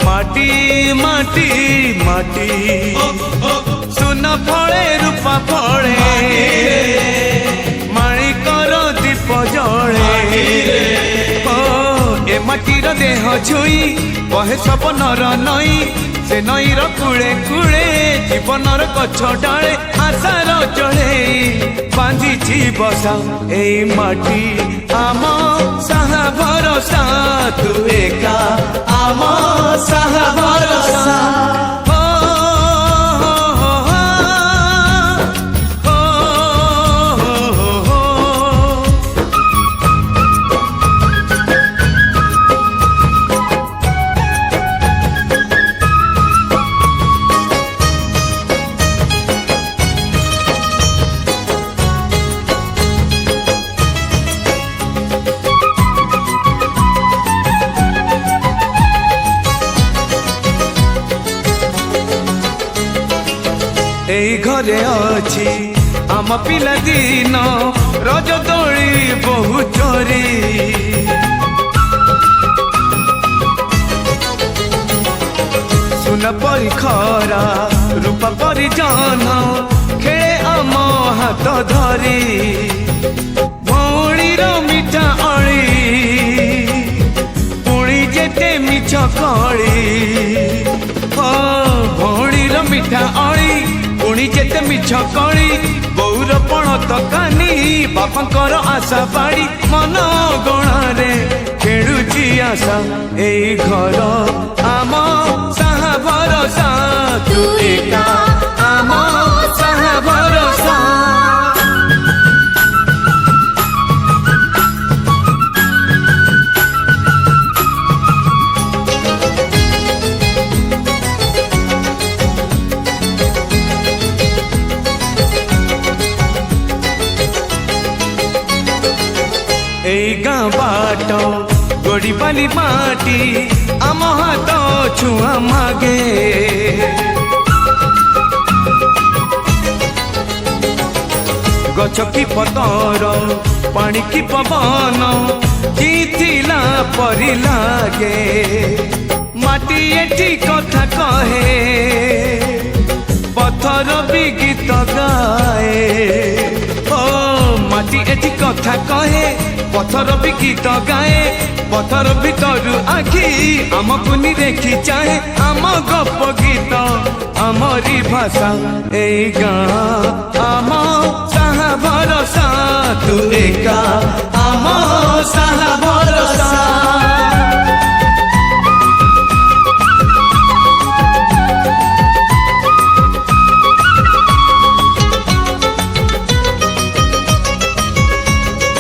माटी माटी माटी माटी सुन फले रूपा फले माणिकर दीप जले ए माटीर देह छुई कहे सब नर नई से नईर कूले कूले जीवनर गछ डाले आशार जड़े बांधी बसा ए माटी आम साहा भरोसा तू एका आम साहा भरोसा एई घरे अछि आम पिला दिन रज दोली बहु चोरी सुन परी खरा रूप परी जान खेले आम हाथ धरी भौणीर मिठा अली पुणी जेते मिछ कली भौणीर मिठा अली पुणी जेते मिछ कली बौर पण तकानी बापांकर आशा बाड़ी मन गणारे खेलुची आशा एई घर आम साहा भरोसा तू एका आम साहा भरोसा एई गाँ बाट गोड़ी बाली माटी आम हाथ छुआ मागे गछ की पतर पानी की पवन जीथिला परी लागे माटी एठी कथा कहे पत्थर भी गीत गाए माटी एठी कथा कहे पत्थर भी गीत गाए पत्थर भीतर आखि आमको देखी चाहे आम गप गीत आमरी भाषा ए गाँ आम साहा भरोसा तू एका आम साहा भरोसा।